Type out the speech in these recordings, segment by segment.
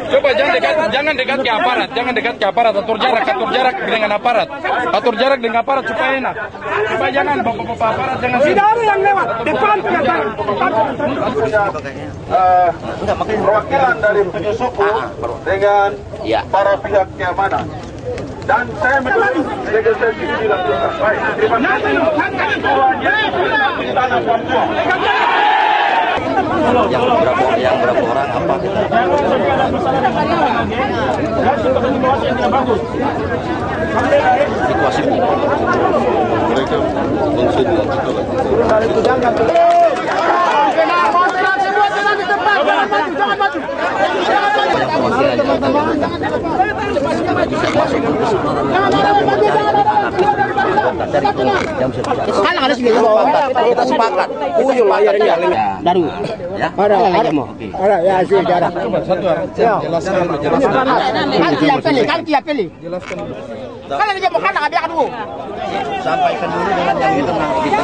Coba jangan dekat ke aparat, atur jarak dengan aparat. Atur jarak dengan aparat supaya enak. Supaya jangan bapak-bapak aparat jangan. Tidak ada yang lewat, depan perwakilan dari 7 suku dengan para pihak keamanan. Dan saya menunggu negosiasi ini dilakukan. Baik, terima kasih. Istana Papua. Yang berapa orang apa kita? Situasi mereka langsung kita sepakat. Uyul layarnya. Daru. Ya. Ada ya sih jarak. Satu jelaskan. Kan dia pilih. Jelaskan. Kan dia mau kan biar dulu. Sampaikan dulu dengan yang itu nanti kita.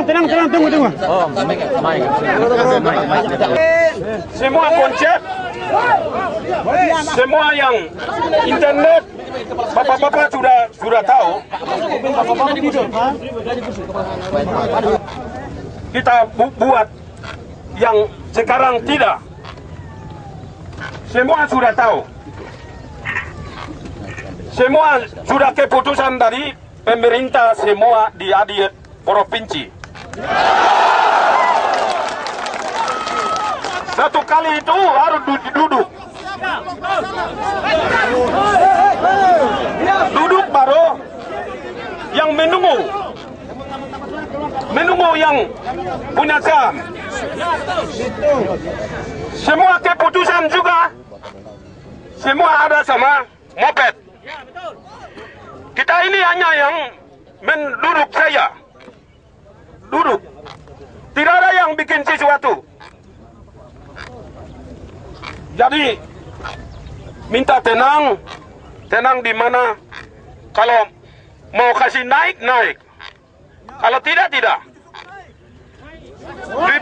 Tenang, tunggu. Oh, mic. Semua konsep, semua yang internet, bapak-bapak sudah tahu. Kita buat yang sekarang tidak. Semua sudah tahu. Semua sudah keputusan dari pemerintah semua di provinsi. Satu kali itu harus duduk. Duduk baru yang menunggu yang punya saham. Semua keputusan juga semua ada sama moped. Kita ini hanya yang menduduk saja. Duduk. Tidak ada yang bikin sesuatu. Jadi minta tenang di mana. Kalau mau kasih naik. Kalau tidak. Lebih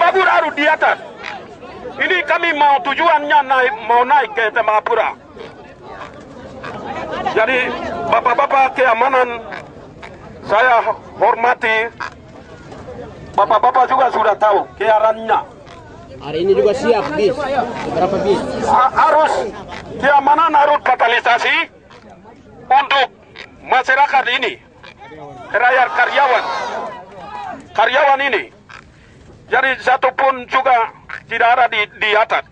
bagus harus di atas. Ini kami mau tujuannya mau naik ke Tembagapura. Jadi bapak-bapak keamanan saya hormati. Bapak-bapak juga sudah tahu keadaannya. Hari ini juga siap bis. Berapa bis? Harus keamanan harus kapitalisasi untuk masyarakat ini, rakyat karyawan ini. Jadi satupun juga tidak ada di atas.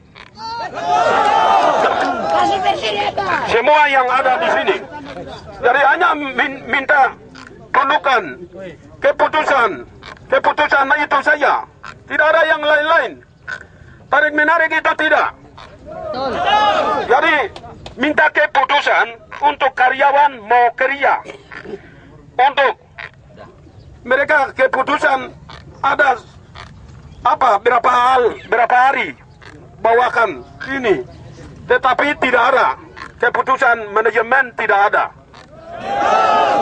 Semua yang ada di sini. Jadi hanya minta tunjukkan keputusan itu saja. Tidak ada yang lain-lain. Tarik menarik itu tidak. Jadi minta keputusan untuk karyawan mau kerja. Untuk mereka keputusan ada berapa hari bawakan ini. Tetapi tidak ada keputusan manajemen, tidak ada.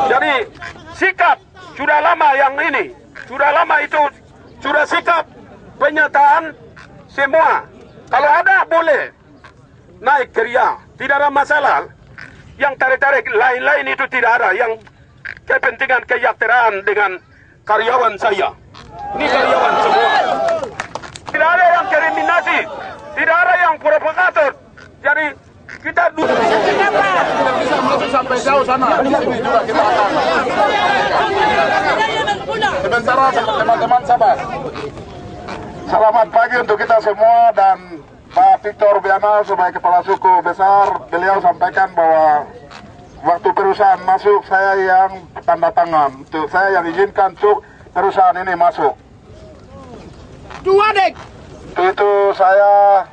Jadi sikap sudah lama yang ini. Sudah lama itu sudah sikap penyataan semua. Kalau ada boleh naik kerja, tidak ada masalah. Yang tarik-tarik lain-lain itu tidak ada. Yang kepentingan kesejahteraan dengan karyawan saya. Ini karyawan semua. Tidak ada yang kriminasi, tidak ada yang provokator. Jadi kita duduk. Sampai jauh sana. Sini juga kita akan. Sementara teman-teman sabar. Selamat pagi untuk kita semua dan Pak Victor Biana sebagai Kepala Suku Besar, beliau sampaikan bahwa waktu perusahaan masuk saya yang tanda tangan, untuk saya yang izinkan untuk perusahaan ini masuk. Dua dek. Itu saya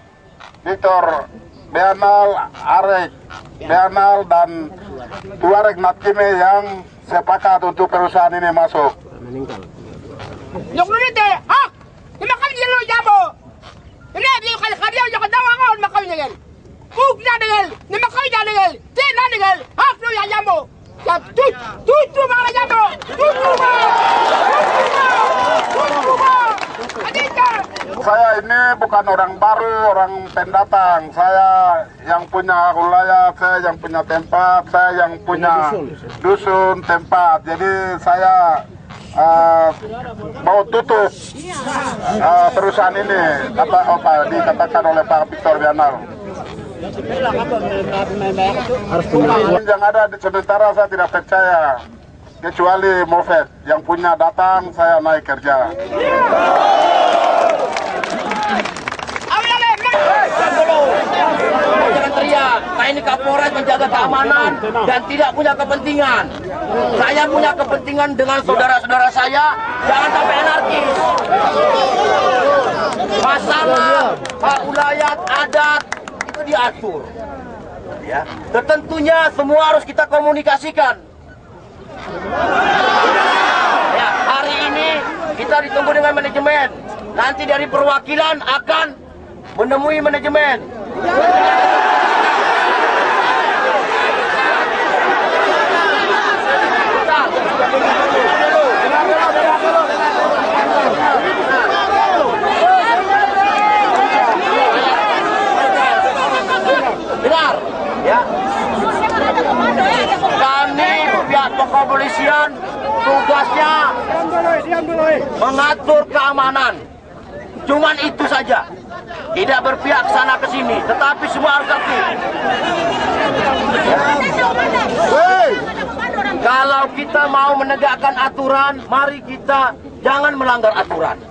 Victor Bianal, Arek Bianal dan Tuareg Natkime yang sepakat untuk perusahaan ini masuk. Yung nunite, ha? Lima kami dyan lo jabo. Hindi, yung kaya yung kadawa ko, lima kami nagel. Kuk na nagel, lima kami na nagel. Tin na nagel, hap lo yung jabo. Tut mga jabo. Tut mga. saya ini bukan orang baru, orang pendatang. Saya yang punya wilayah, saya yang punya tempat, saya yang punya dusun tempat. Jadi saya mau tutup perusahaan ini, dikatakan oleh Pak Victor Bianar. Yang ada di sementara saya tidak percaya, kecuali Mofet yang punya datang, saya naik kerja. Jangan teriak, saya ini Kapolres menjaga keamanan dan tidak punya kepentingan. Saya punya kepentingan dengan saudara-saudara saya, jangan sampai anarkis. Masalah hak wilayah adat itu diatur. Ya, tentunya semua harus kita komunikasikan. Ya, hari ini kita ditunggu dengan manajemen. Nanti dari perwakilan akan menemui manajemen. Dengar, ya. Kami pihak kepolisian tugasnya mengatur keamanan. Cuman itu saja. Tidak berpihak sana ke sini, tetapi semua harus tertib. Kalau kita mau menegakkan aturan, mari kita jangan melanggar aturan.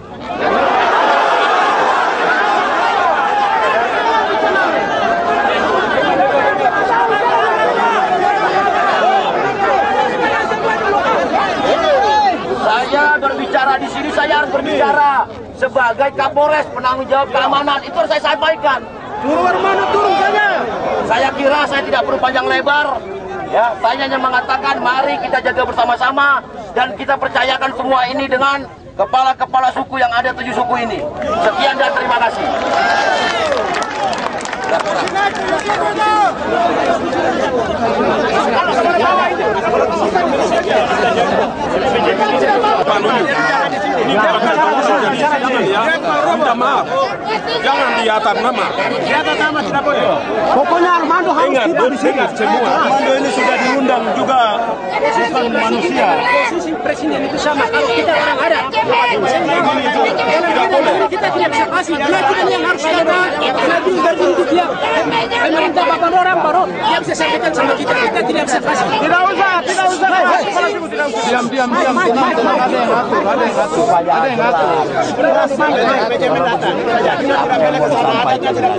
Saya berbicara di sini, saya harus berbicara sebagai Kapolres penanggung jawab keamanan. Itu harus saya sampaikan. Turun mana turun saja. Saya kira saya tidak perlu panjang lebar. Ya, saya hanya mengatakan mari kita jaga bersama-sama dan kita percayakan semua ini dengan kepala-kepala suku yang ada 7 suku ini. Sekian dan terima kasih. Minta maaf, jangan di atas nama. Di atas nama tidak boleh. Pokoknya Armando harus tiba di sini. Semua Armando ini sudah diundang juga, bukan manusia. Posisi presiden itu sama. Kalau kita orang ada, kita tidak bisa kasih. Dia yang harus jaga. Nanti gaji untuk dia. Pemerintah bapak orang baru dia bisa sampaikan sama kita. Kita tidak bisa kasih. Tidak usah. Diam. Tenang. Ada yang ngatur. Ada yang ngatur.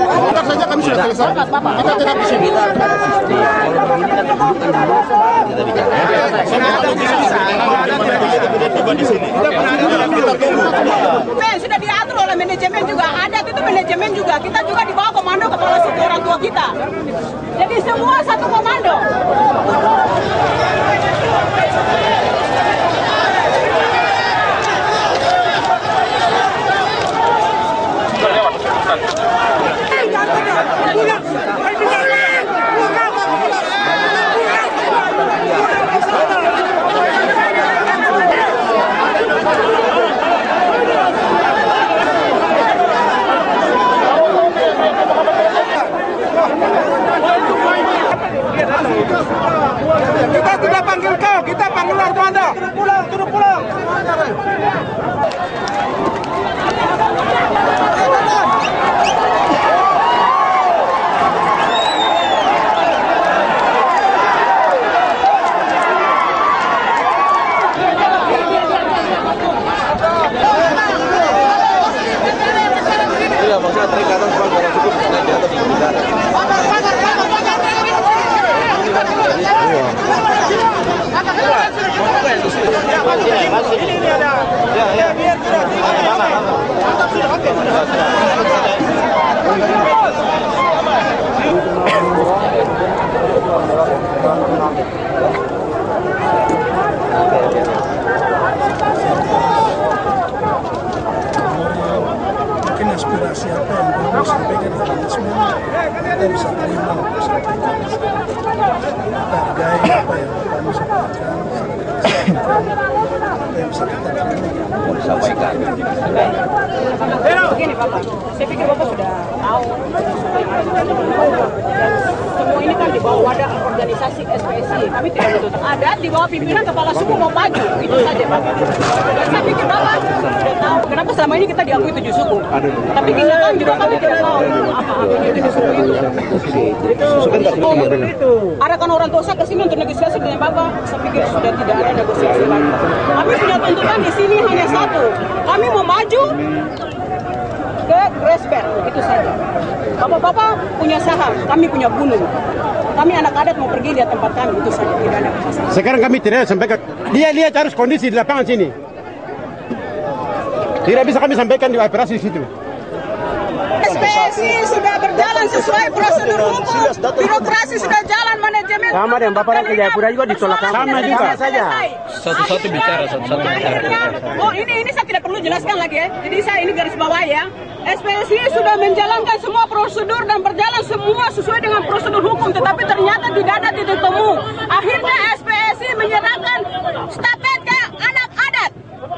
Tetap saja kami sudah selesai. Kita tetap di sini. Sudah diatur oleh manajemen juga, adat itu manajemen juga. Kita juga di bawah komando kepala suku orang tua kita. Jadi semua satu komando. Kita tidak panggil kau, kita panggil Armando. Turun pulang. Iya, maksudnya trik ke atas kalau cukup naik di atas bendera. Mungkin aspirasi apa yang mau sampaikan kepada semua kita bisa terima, sampaikan, hargai apa yang kami sampaikan. yang bisa kita sampaikan. Begini Bapak, saya pikir Bapak sudah tahu semua ini kan di bawah wadah organisasi SPSI. Kami tidak menuntut adat, di bawah pimpinan kepala suku mau maju, itu saja Bapak. Dan saya pikir Bapak sudah tahu kenapa selama ini kita diakui 7 suku. Tapi tindakan juga kami tidak tahu apa-apa 7 suku itu. Ada kan orang tua saya kesini untuk negosiasi dengan Bapak. Saya pikir sudah tidak ada negosiasi lagi. Kami punya tuntutan di sini hanya satu. Kami mau maju ke Gresberg, itu saja. Bapak-bapak punya saham, kami punya gunung. Kami anak adat mau pergi lihat tempat kami, itu saja, tidak ada masalah. Sekarang kami tidak sampaikan. Dia lihat harus kondisi di lapangan sini. Tidak bisa kami sampaikan di operasi di situ. SPSI sudah berjalan sesuai prosedur hukum, birokrasi sudah jalan, manajemen. Sama dengan Bapak Rakyat Jayapura juga ditolak. Sama juga saja. Satu-satu bicara. Oh ini saya tidak perlu jelaskan lagi ya. Jadi saya ini garis bawah ya. SPSI sudah menjalankan semua prosedur dan berjalan semua sesuai dengan prosedur hukum, tetapi ternyata tidak ada titik temu. Akhirnya SPSI menyerahkan stafet ke anak adat.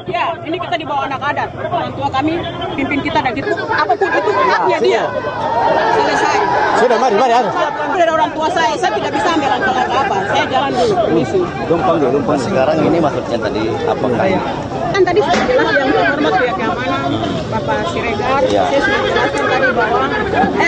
Ya, ini kita di bawah anak adat. Orang tua kami pimpin kita dan gitu. Apapun itu haknya dia. Selesai. Sudah, mari. Dari orang tua saya tidak bisa ambil langkah-langkah apa. Saya jalan dulu. Permisi. Numpang. Sekarang ini maksudnya tadi apakah? Kan tadi sudah jelas yang terhormat pihak keamanan, Bapak Siregar, saya sudah jelaskan tadi bahwa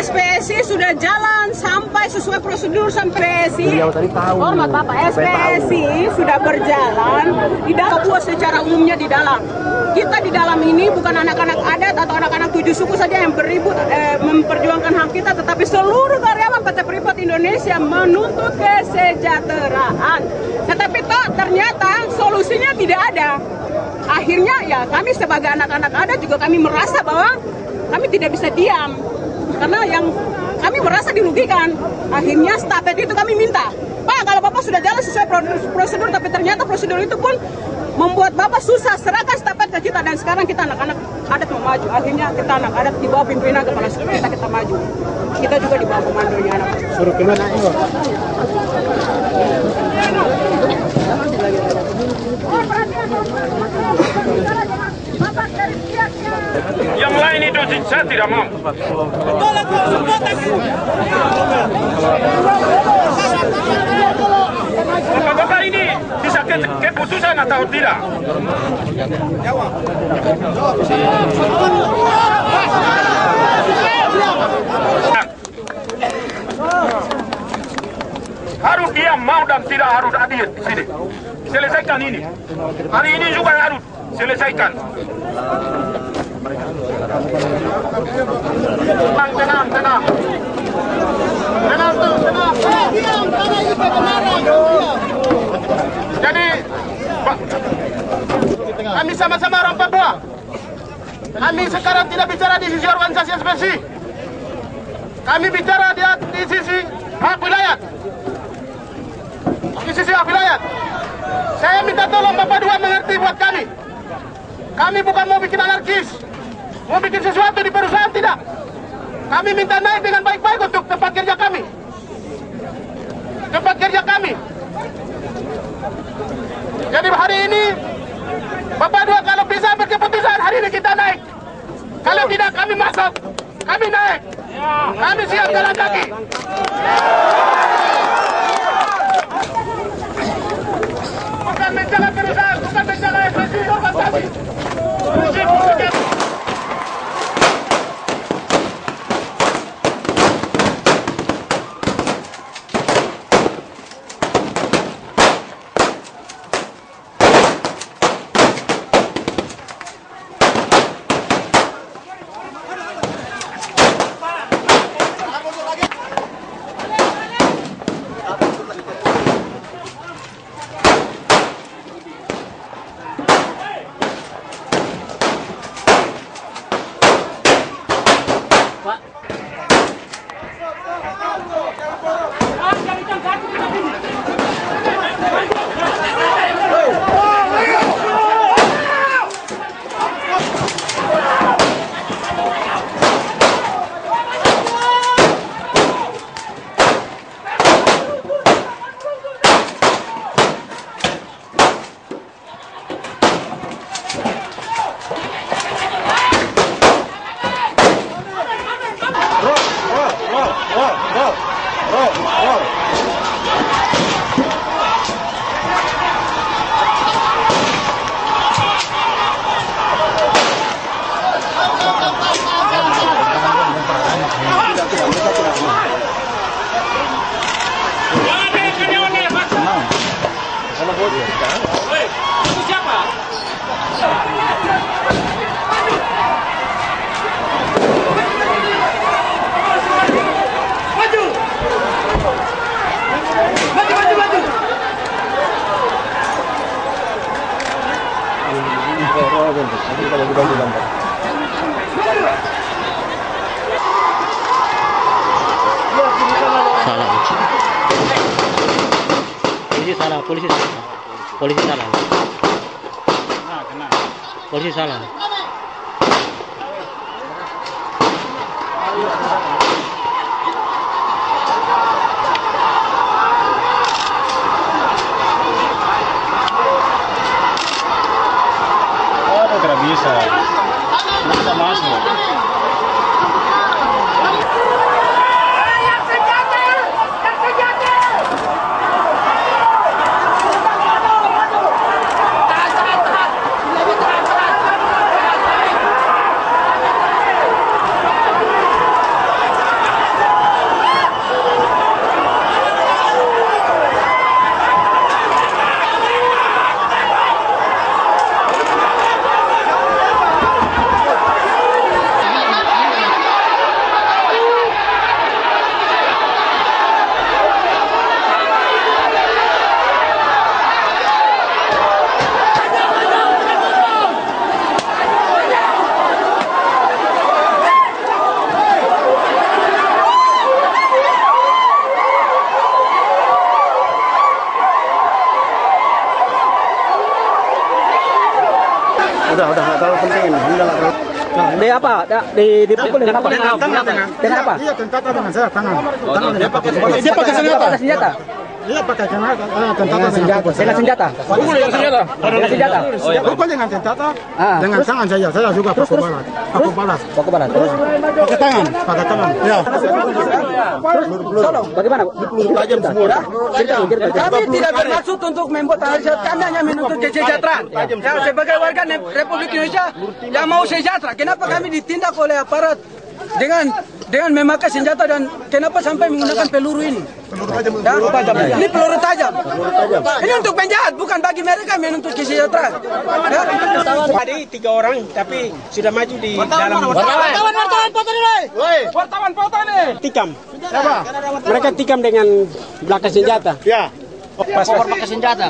SPSI sudah jalan sampai sesuai prosedur sampai SPSI. Hormat Bapak, SPSI sudah berjalan di dalam Papua secara umumnya di dalam. Kita di dalam ini bukan anak-anak adat atau anak-anak 7 suku saja yang beribut memperjuangkan hak kita, tetapi seluruh karyawan PT Freeport Indonesia menuntut kesejahteraan. Tetapi toh ternyata solusinya tidak ada. Akhirnya ya kami sebagai anak-anak adat juga kami merasa bahwa kami tidak bisa diam karena yang kami merasa dirugikan. Akhirnya stafet itu kami minta, Pak, kalau Bapak sudah jalan sesuai prosedur tapi ternyata prosedur itu pun membuat Bapak susah, serahkan stafet ke kita. Dan sekarang kita anak-anak adat mau maju. Akhirnya kita anak adat di bawah pimpinan kepala suku kita maju. Kita juga di bawah komandonya anak adat. Suruh kemana? Yang lain itu saya tidak mau. Bapak-bapak ini bisa keputusan atau tidak? Harus diam, mau dan tidak harus adil di sini. Selesaikan ini. Hari ini juga harus selesaikan. Tenang. Jadi, kami sama-sama orang Papua. Kami sekarang tidak bicara di sisi organisasi SPSI. Kami bicara di sisi hak wilayah. Di sisi hak wilayah. Saya minta tolong Bapak Dua mengerti buat kami. Kami bukan mau bikin anarkis, mau bikin sesuatu di perusahaan, tidak. Kami minta naik dengan baik-baik untuk tempat kerja kami. Tempat kerja kami. Jadi hari ini, Bapak Dua kalau bisa berkeputusan, hari ini kita naik. Kalau tidak kami masuk, kami naik. Kami siap jalan kaki. Bukan menjaga perusahaan, bukan menjaga SPSI, organisasi. polisi salah. Polisi salah. Polisi salah. Oh, tidak bisa. Tidak bisa masuk. Udah nggak terlalu penting. Udah nggak terlalu. Nah, di apa? Dipukul dengan apa? Dengan apa? Iya, tentata dengan saya tangan. Dia pakai senjata. Dia pakai tentata dengan senjata. Dengan senjata. Pukul dengan senjata. Dengan senjata. Pukul dengan tentata. Dengan tangan saya juga pakai balas. Pakai balas. Pakai balas. Terus Pakai tangan. Pakai tangan. Ya. Terus bagaimana? Tajam semua. Kami tidak bermaksud untuk membuat hajat, kami hanya menuntut kesejahteraan. Ya, sebagai warga Republik Indonesia yang mau sejahtera, kenapa kami ditindak oleh aparat dengan memakai senjata dan kenapa sampai menggunakan peluru ini? Ini peluru tajam. Ini untuk penjahat, bukan bagi mereka menuntut kesejahteraan. Tadi 3 orang, tapi sudah maju di dalam. Wartawan foto nih. Tikam. Siapa? Mereka tikam dengan belakang senjata. Ya. paspor pakai senjata.